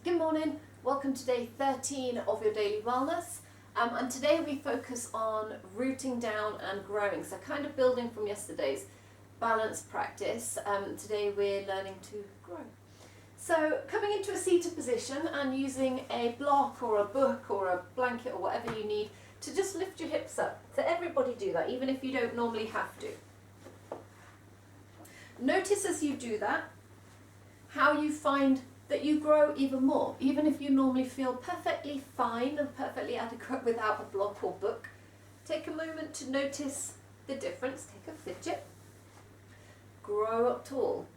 Good morning, welcome to day 13 of your daily wellness, and today we focus on rooting down and growing, so kind of building from yesterday's balance practice. Today we're learning to grow. So coming into a seated position and using a block or a book or a blanket or whatever you need to just lift your hips up. So everybody do that, even if you don't normally have to. Notice as you do that how you find that you grow even more, even if you normally feel perfectly fine and perfectly adequate without a block or book. Take a moment to notice the difference. Take a fidget. Grow up tall.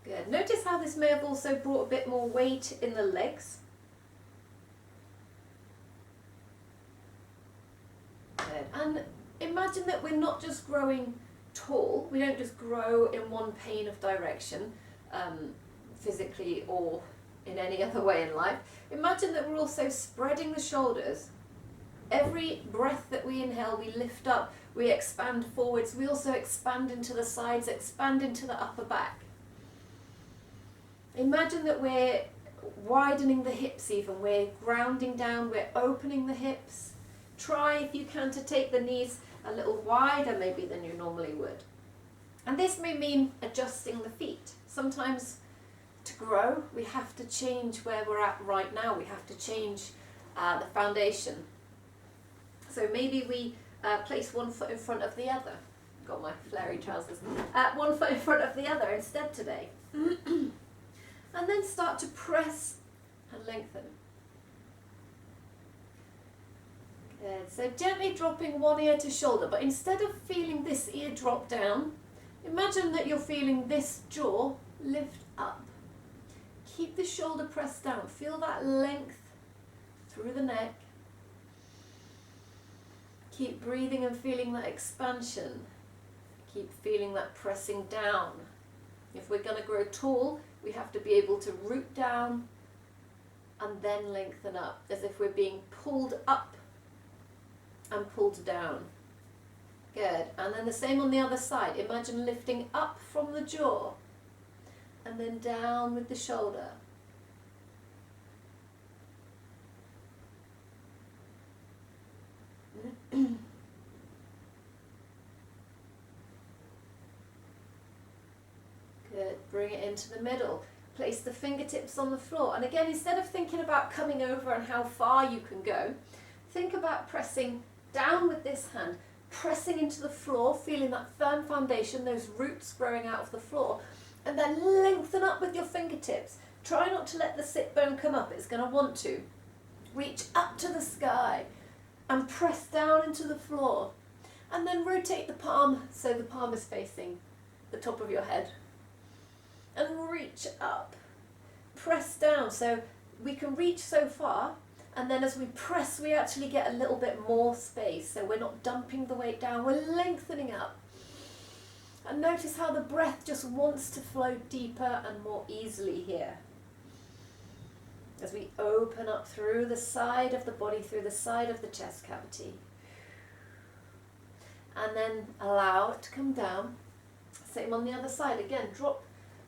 Good. Notice how this may have also brought a bit more weight in the legs. Good. And imagine that we're not just growing tall. We don't just grow in one pane of direction. Physically or in any other way in life. Imagine that we're also spreading the shoulders. Every breath that we inhale, we lift up, we expand forwards, we also expand into the sides, expand into the upper back. Imagine that we're widening the hips even, we're grounding down, we're opening the hips. Try if you can to take the knees a little wider maybe than you normally would. And this may mean adjusting the feet. Sometimes to grow, we have to change where we're at right now. We have to change the foundation. So maybe we place one foot in front of the other. Got my flary trousers. One foot in front of the other instead today. And then start to press and lengthen. Good. So gently dropping one ear to shoulder, but instead of feeling this ear drop down, imagine that you're feeling this jaw lift up. Keep the shoulder pressed down. Feel that length through the neck. Keep breathing and feeling that expansion. Keep feeling that pressing down. If we're going to grow tall, we have to be able to root down and then lengthen up, as if we're being pulled up and pulled down. Good. And then the same on the other side. Imagine lifting up from the jaw and then down with the shoulder. Good. Bring it into the middle. Place the fingertips on the floor. And again, instead of thinking about coming over and how far you can go, think about pressing down with this hand, pressing into the floor, feeling that firm foundation, those roots growing out of the floor, and then lengthen up with your fingertips. Try not to let the sit bone come up, it's going to want to. Reach up to the sky and press down into the floor. And then rotate the palm so the palm is facing the top of your head. And reach up. Press down so we can reach so far. And then as we press, we actually get a little bit more space. So we're not dumping the weight down, we're lengthening up. And notice how the breath just wants to flow deeper and more easily here. As we open up through the side of the body, through the side of the chest cavity. And then allow it to come down. Same on the other side. Again, drop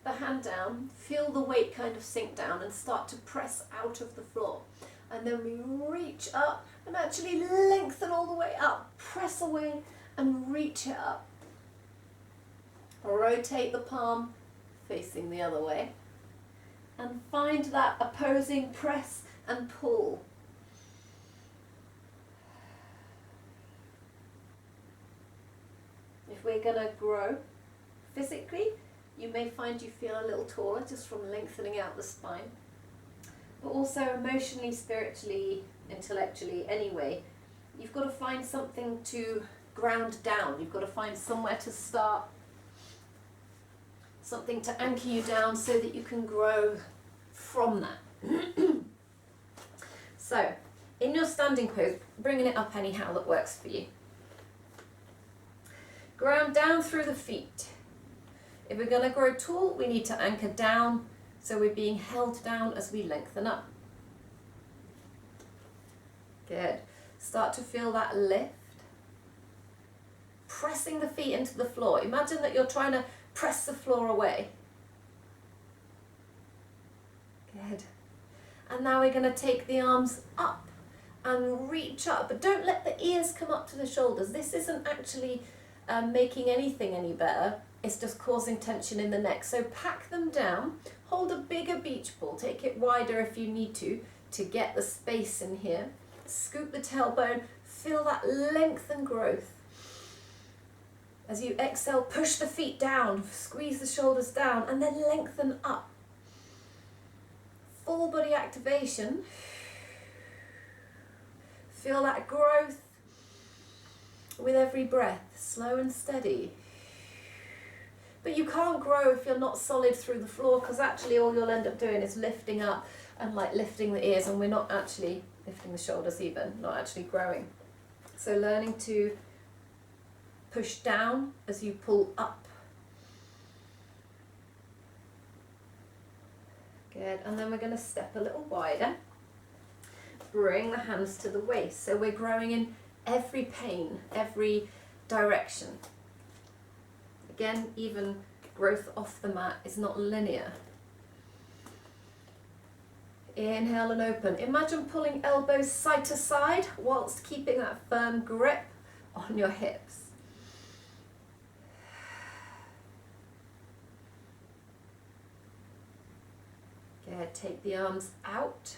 the hand down, feel the weight kind of sink down and start to press out of the floor. And then we reach up and actually lengthen all the way up. Press away and reach it up. Rotate the palm facing the other way. And find that opposing press and pull. If we're going to grow physically, you may find you feel a little taller just from lengthening out the spine. But also emotionally, spiritually, intellectually, anyway, you've got to find something to ground down. You've got to find somewhere to start, something to anchor you down so that you can grow from that. So, in your standing pose, bringing it up anyhow that works for you. Ground down through the feet. If we're going to grow tall, we need to anchor down. So we're being held down as we lengthen up. Good. Start to feel that lift. Pressing the feet into the floor. Imagine that you're trying to press the floor away. And now we're going to take the arms up and reach up, but don't let the ears come up to the shoulders. This isn't actually making anything any better, it's just causing tension in the neck. So pack them down, hold a bigger beach ball, take it wider if you need to get the space in here. Scoop the tailbone, feel that length and growth. As you exhale, push the feet down, squeeze the shoulders down, and then lengthen up. Full body activation. Feel that growth with every breath, slow and steady. But you can't grow if you're not solid through the floor, because actually all you'll end up doing is lifting up and like lifting the ears, and we're not actually lifting the shoulders even, not actually growing. So learning to push down as you pull up. Good, and then we're going to step a little wider. Bring the hands to the waist. So we're growing in every plane, every direction. Again, even growth off the mat is not linear. Inhale and open. Imagine pulling elbows side to side whilst keeping that firm grip on your hips. Good, take the arms out.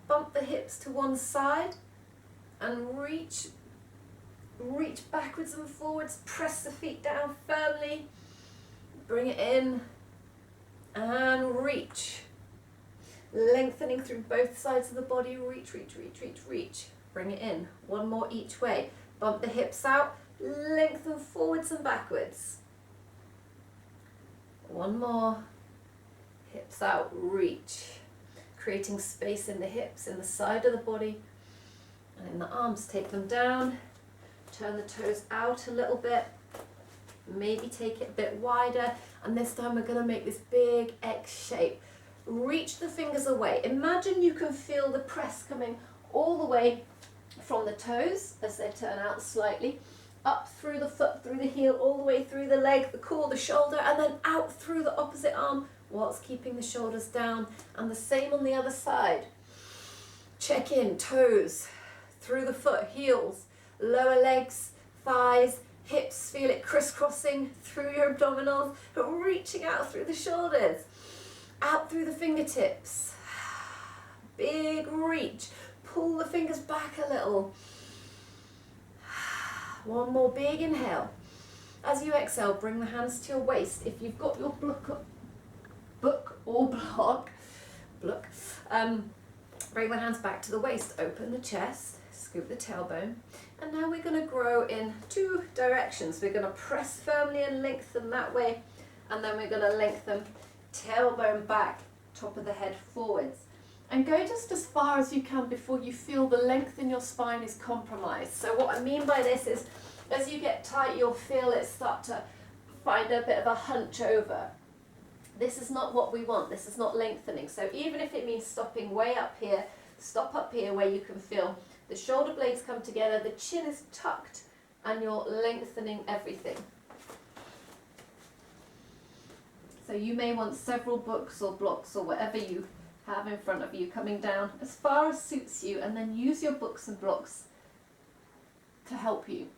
Bump the hips to one side and reach backwards and forwards. Press the feet down firmly. Bring it in and reach. Lengthening through both sides of the body. Reach, reach, reach, reach, reach. Bring it in. One more each way. Bump the hips out. Lengthen forwards and backwards. One more. Hips out. Reach. Creating space in the hips, in the side of the body, and in the arms. Take them down, turn the toes out a little bit, maybe take it a bit wider, and this time we're going to make this big X shape. Reach the fingers away. Imagine you can feel the press coming all the way from the toes as they turn out slightly, up through the foot, through the heel, all the way through the leg, the core, the shoulder, and then out through the opposite arm, whilst keeping the shoulders down, and the same on the other side. Check in, toes, through the foot, heels, lower legs, thighs, hips, feel it crisscrossing through your abdominals, but reaching out through the shoulders, out through the fingertips. Big reach, pull the fingers back a little. One more big inhale. As you exhale, bring the hands to your waist. If you've got your book or block, bring the hands back to the waist, open the chest, scoop the tailbone, and now we're going to grow in two directions. We're going to press firmly and lengthen that way, and then we're going to lengthen tailbone back, top of the head forwards, and go just as far as you can before you feel the length in your spine is compromised. So what I mean by this is, as you get tight, you'll feel it start to find a bit of a hunch over. This is not what we want. This is not lengthening. So even if it means stopping way up here, stop up here where you can feel the shoulder blades come together, the chin is tucked, and you're lengthening everything. So you may want several books or blocks or whatever you have in front of you coming down as far as suits you, and then use your books and blocks to help you.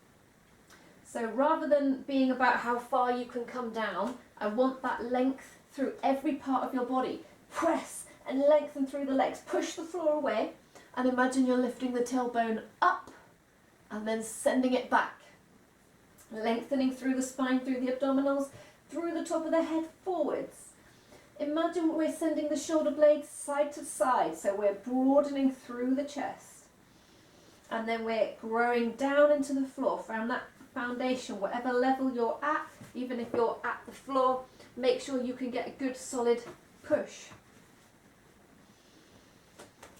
So rather than being about how far you can come down, I want that length through every part of your body. Press and lengthen through the legs. Push the floor away and imagine you're lifting the tailbone up and then sending it back. Lengthening through the spine, through the abdominals, through the top of the head forwards. Imagine we're sending the shoulder blades side to side, so we're broadening through the chest. And then we're growing down into the floor from that foundation, whatever level you're at. Even if you're at the floor, make sure you can get a good solid push.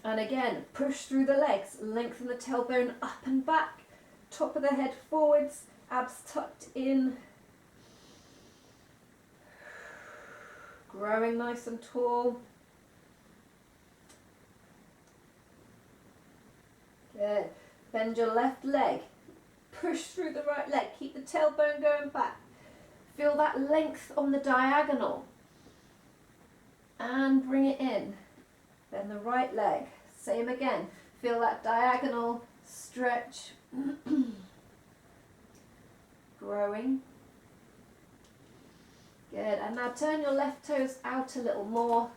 And again, push through the legs, lengthen the tailbone up and back, top of the head forwards, abs tucked in. Growing nice and tall. Good. Bend your left leg. Push through the right leg. Keep the tailbone going back. Feel that length on the diagonal. And bring it in. Then the right leg, same again. Feel that diagonal stretch. Growing. Good, and now turn your left toes out a little more.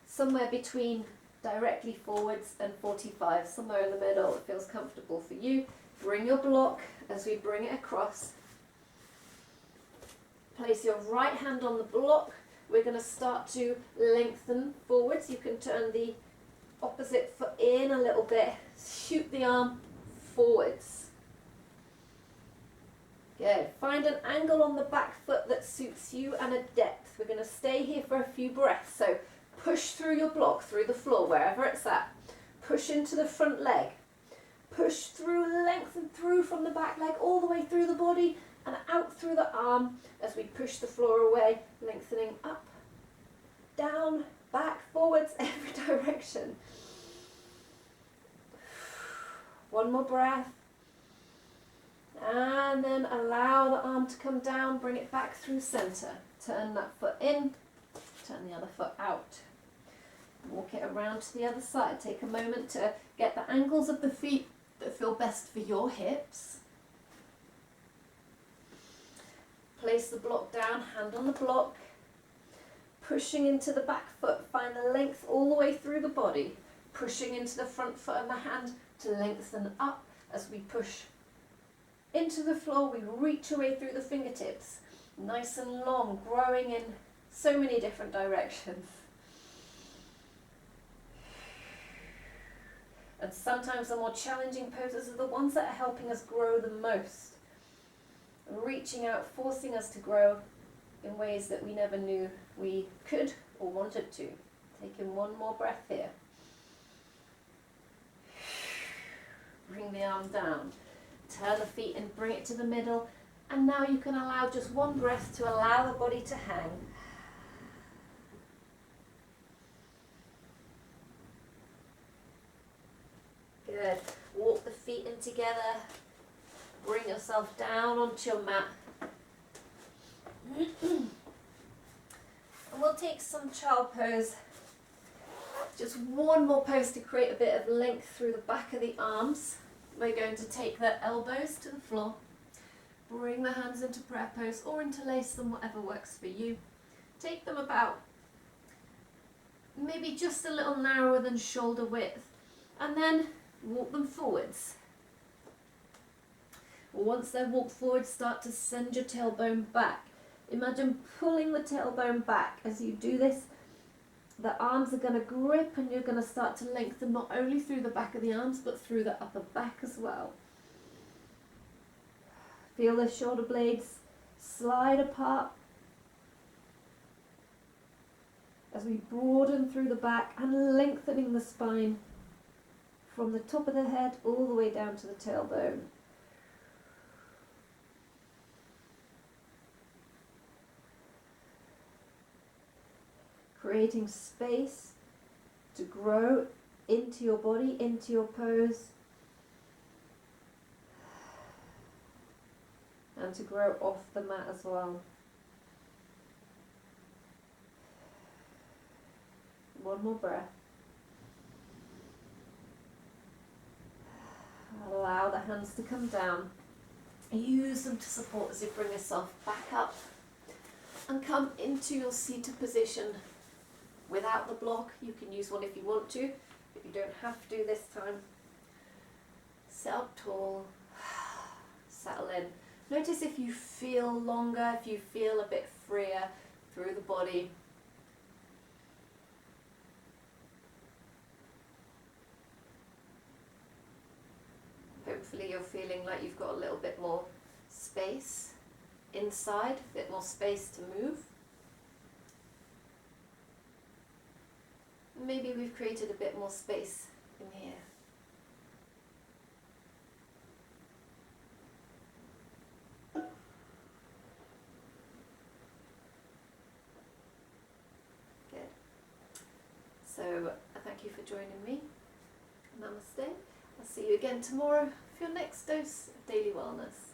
Somewhere between directly forwards and 45, somewhere in the middle that feels comfortable for you. Bring your block as we bring it across. Place your right hand on the block. We're going to start to lengthen forwards. You can turn the opposite foot in a little bit. Shoot the arm forwards. Good. Find an angle on the back foot that suits you and a depth. We're going to stay here for a few breaths. So push through your block, through the floor, wherever it's at. Push into the front leg. Push through, lengthen through from the back leg all the way through the body and out through the arm as we push the floor away, lengthening up, down, back, forwards, every direction. One more breath. And then allow the arm to come down, bring it back through center. Turn that foot in, turn the other foot out. Walk it around to the other side. Take a moment to get the angles of the feet that feel best for your hips. Place the block down, hand on the block. Pushing into the back foot, find the length all the way through the body. Pushing into the front foot and the hand to lengthen up as we push into the floor. We reach away through the fingertips. Nice and long, growing in so many different directions. And sometimes the more challenging poses are the ones that are helping us grow the most. Reaching out, forcing us to grow in ways that we never knew we could or wanted to. Taking one more breath here. Bring the arm down. Turn the feet and bring it to the middle. And now you can allow just one breath to allow the body to hang. Good. Walk the feet in together. Bring yourself down onto your mat. And we'll take some child pose. Just one more pose to create a bit of length through the back of the arms. We're going to take the elbows to the floor. Bring the hands into prayer pose or interlace them, whatever works for you. Take them about maybe just a little narrower than shoulder width. And then walk them forwards. Once they're walked forward, start to send your tailbone back. Imagine pulling the tailbone back. As you do this, the arms are going to grip and you're going to start to lengthen not only through the back of the arms, but through the upper back as well. Feel the shoulder blades slide apart as we broaden through the back and lengthening the spine from the top of the head all the way down to the tailbone. Creating space to grow into your body, into your pose, and to grow off the mat as well. One more breath. Allow the hands to come down. Use them to support as you bring yourself back up and come into your seated position. Without the block, you can use one if you want to, but you don't have to this time. Sit up tall, settle in. Notice if you feel longer, if you feel a bit freer through the body. Hopefully you're feeling like you've got a little bit more space inside, a bit more space to move. Maybe we've created a bit more space in here. Good. So, thank you for joining me. Namaste. I'll see you again tomorrow for your next dose of daily wellness.